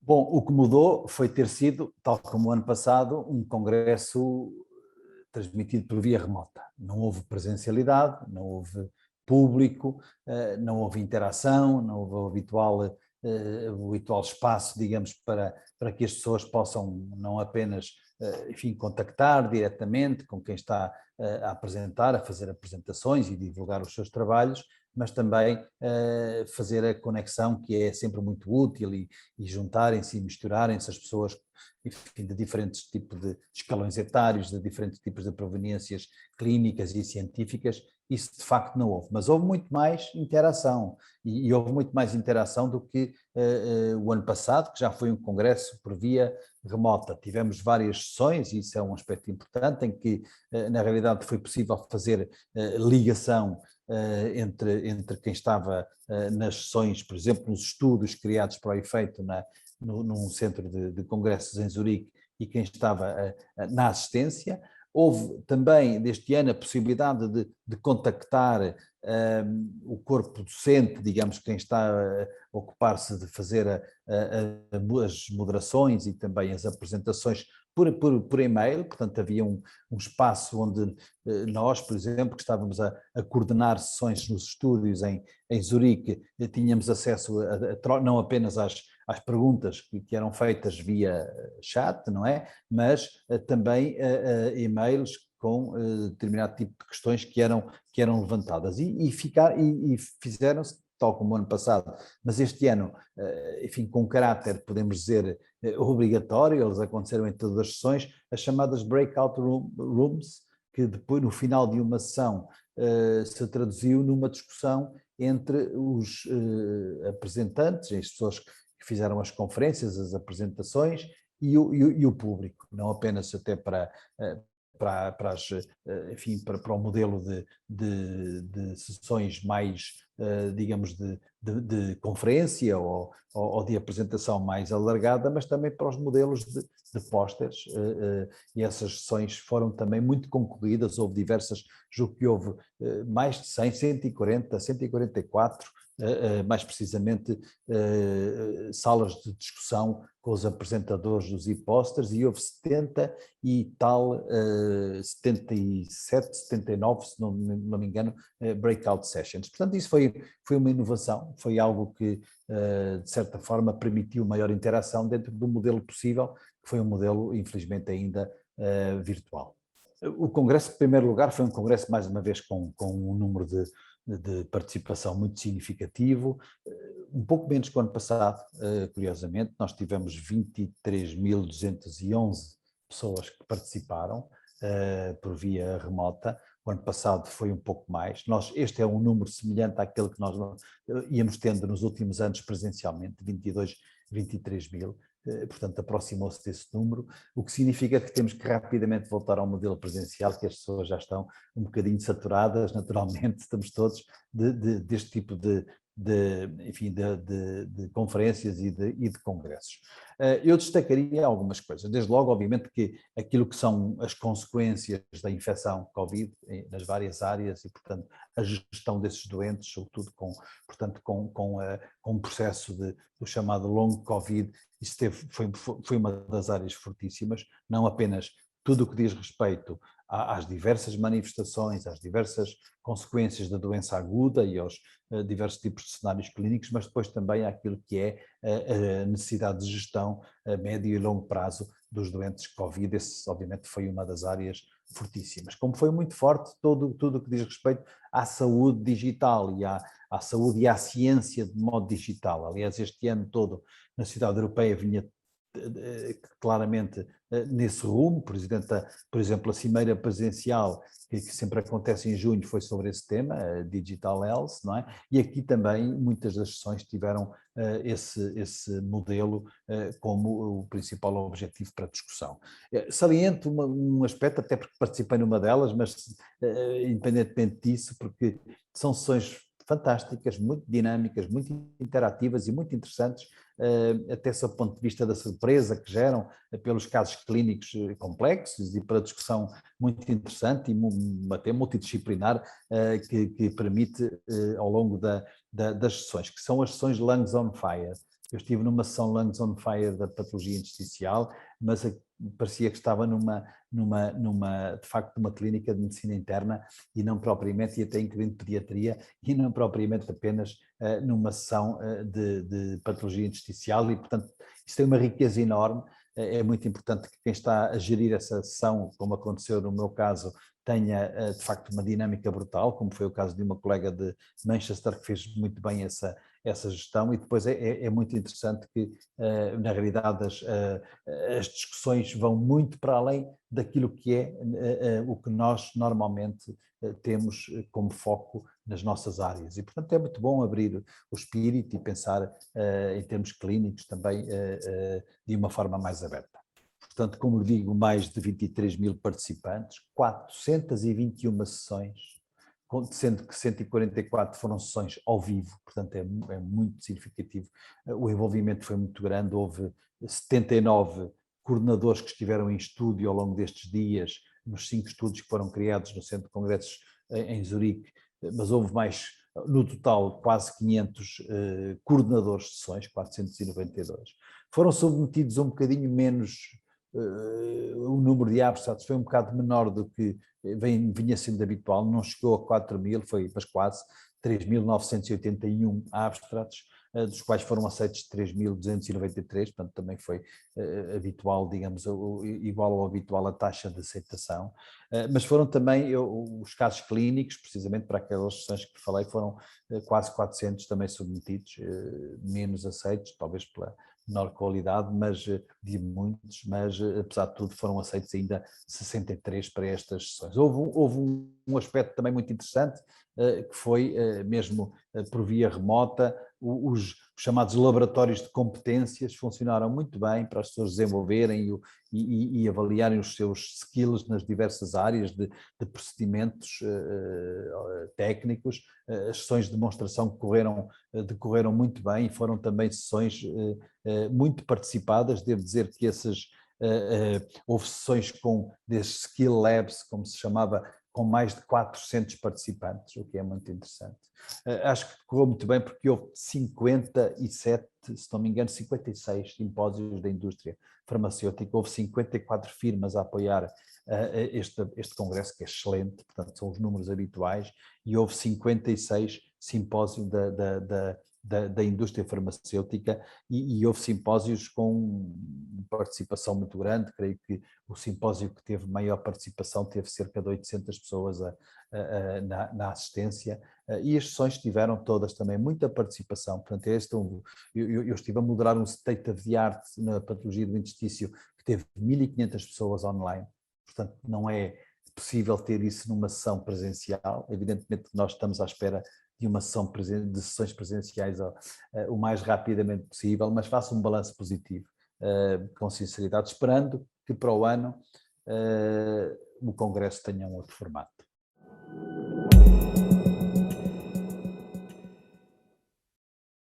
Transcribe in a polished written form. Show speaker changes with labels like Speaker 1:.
Speaker 1: Bom, o que mudou foi ter sido, tal como o ano passado, um congresso transmitido por via remota. Não houve presencialidade, não houve público, não houve interação, não houve o habitual espaço, digamos, para que as pessoas possam não apenas, enfim, contactar diretamente com quem está a apresentar, a fazer apresentações e divulgar os seus trabalhos, mas também fazer a conexão, que é sempre muito útil, e juntarem-se e misturarem-se as pessoas, enfim, de diferentes tipos de escalões etários, de diferentes tipos de proveniências clínicas e científicas. Isso de facto não houve, mas houve muito mais interação, e houve muito mais interação do que o ano passado, que já foi um congresso por via remota. Tivemos várias sessões, e isso é um aspecto importante, em que na realidade foi possível fazer ligação entre quem estava nas sessões, por exemplo, nos estudos criados para o efeito num centro de congressos em Zurique, e quem estava na assistência. Houve também, deste ano, a possibilidade de contactar o corpo docente, digamos, quem está a ocupar-se de fazer as moderações e também as apresentações por e-mail. Portanto, havia um espaço onde nós, por exemplo, que estávamos a coordenar sessões nos estúdios em Zurique, tínhamos acesso não apenas às perguntas que eram feitas via chat, não é? Mas também e-mails com determinado tipo de questões que eram levantadas, e fizeram-se, tal como o ano passado, mas este ano, enfim, com caráter, podemos dizer, obrigatório. Eles aconteceram em todas as sessões, as chamadas breakout rooms, que depois, no final de uma sessão, se traduziu numa discussão entre os apresentantes, as pessoas que fizeram as conferências, as apresentações, e o público, não apenas até enfim, para o modelo de sessões mais, digamos, de conferência ou de apresentação mais alargada, mas também para os modelos de pósteres, e essas sessões foram também muito concorridas. Houve diversas, julgo que houve mais de 100, 140, 144, mais precisamente, salas de discussão com os apresentadores dos e-posters, e houve 70 e tal, 77, 79, se não me engano, breakout sessions. Portanto, isso foi uma inovação, foi algo que, de certa forma, permitiu maior interação dentro do modelo possível, que foi um modelo, infelizmente, ainda virtual. O congresso, em primeiro lugar, foi um congresso, mais uma vez, com um número de participação muito significativo, um pouco menos que o ano passado, curiosamente. Nós tivemos 23.211 pessoas que participaram por via remota. O ano passado foi um pouco mais. Este é um número semelhante àquele que nós íamos tendo nos últimos anos presencialmente, 22, 23 mil. Portanto, aproximou-se desse número, o que significa que temos que rapidamente voltar ao modelo presencial, que as pessoas já estão um bocadinho saturadas, naturalmente, estamos todos deste tipo enfim, de conferências e de congressos. Eu destacaria algumas coisas. Desde logo, obviamente, que aquilo que são as consequências da infecção Covid nas várias áreas, e, portanto, a gestão desses doentes, sobretudo portanto, com um processo do chamado long Covid. Isso foi uma das áreas fortíssimas, não apenas tudo o que diz respeito às diversas manifestações, às diversas consequências da doença aguda e aos diversos tipos de cenários clínicos, mas depois também àquilo que é a necessidade de gestão a médio e longo prazo dos doentes Covid. Esse, obviamente, foi uma das áreas fortíssimas. Como foi muito forte tudo o que diz respeito à saúde digital e à saúde e à ciência de modo digital. Aliás, este ano todo, na Sociedade Europeia, vinha claramente nesse rumo. Por exemplo, a cimeira presencial, que sempre acontece em junho, foi sobre esse tema, Digital Health, não é? E aqui também muitas das sessões tiveram esse modelo como o principal objetivo para a discussão. Saliento um aspecto, até porque participei numa delas, mas independentemente disso, porque são sessões fantásticas, muito dinâmicas, muito interativas e muito interessantes, até sob o ponto de vista da surpresa que geram pelos casos clínicos complexos, e pela discussão muito interessante e até multidisciplinar que permite ao longo das sessões, que são as sessões Lungs on Fire. Eu estive numa sessão Lungs on Fire da patologia intersticial, mas parecia que estava de facto, numa clínica de medicina interna e não propriamente, e até incluindo pediatria, e não propriamente apenas numa sessão de patologia intersticial, e portanto isso tem uma riqueza enorme. É muito importante que quem está a gerir essa sessão, como aconteceu no meu caso, tenha de facto uma dinâmica brutal, como foi o caso de uma colega de Manchester que fez muito bem essa gestão, e depois é muito interessante que, na realidade, as discussões vão muito para além daquilo que é o que nós normalmente temos como foco nas nossas áreas. E, portanto, é muito bom abrir o espírito e pensar em termos clínicos também de uma forma mais aberta. Portanto, como digo, mais de 23 mil participantes, 421 sessões, sendo que 144 foram sessões ao vivo, portanto é muito significativo. O envolvimento foi muito grande, houve 79 coordenadores que estiveram em estúdio ao longo destes dias, nos 5 estúdios que foram criados no Centro de Congressos em Zurique, mas houve mais, no total, quase 500 coordenadores de sessões, 492. Foram submetidos a um bocadinho menos, o número de abstracts foi um bocado menor do que vinha sendo habitual, não chegou a 4 mil, mas quase 3.981 abstracts, dos quais foram aceitos 3.293, portanto também foi habitual, digamos, igual ao habitual a taxa de aceitação, mas foram também os casos clínicos, precisamente para aquelas sessões que falei, foram quase 400 também submetidos, menos aceitos, talvez pela menor qualidade, mas de muitos, mas apesar de tudo foram aceitos ainda 63 para estas sessões. Houve um aspecto também muito interessante, que foi mesmo por via remota, os chamados laboratórios de competências funcionaram muito bem para as pessoas desenvolverem e avaliarem os seus skills nas diversas áreas de procedimentos técnicos. As sessões de demonstração decorreram muito bem e foram também sessões muito participadas. Devo dizer que houve sessões desses skill labs, como se chamava, com mais de 400 participantes, o que é muito interessante. Acho que correu muito bem porque houve 57, se não me engano, 56 simpósios da indústria farmacêutica, houve 54 firmas a apoiar este congresso, que é excelente, portanto são os números habituais, e houve 56 simpósios da indústria farmacêutica e houve simpósios com participação muito grande. Creio que o simpósio que teve maior participação teve cerca de 800 pessoas na assistência, e as sessões tiveram todas também muita participação. Portanto, eu estive a moderar um state of the art na patologia do interstício que teve 1.500 pessoas online, portanto não é possível ter isso numa sessão presencial. Evidentemente que nós estamos à espera de uma sessão de sessões presenciais o mais rapidamente possível, mas faço um balanço positivo, com sinceridade, esperando que para o ano o Congresso tenha um outro formato.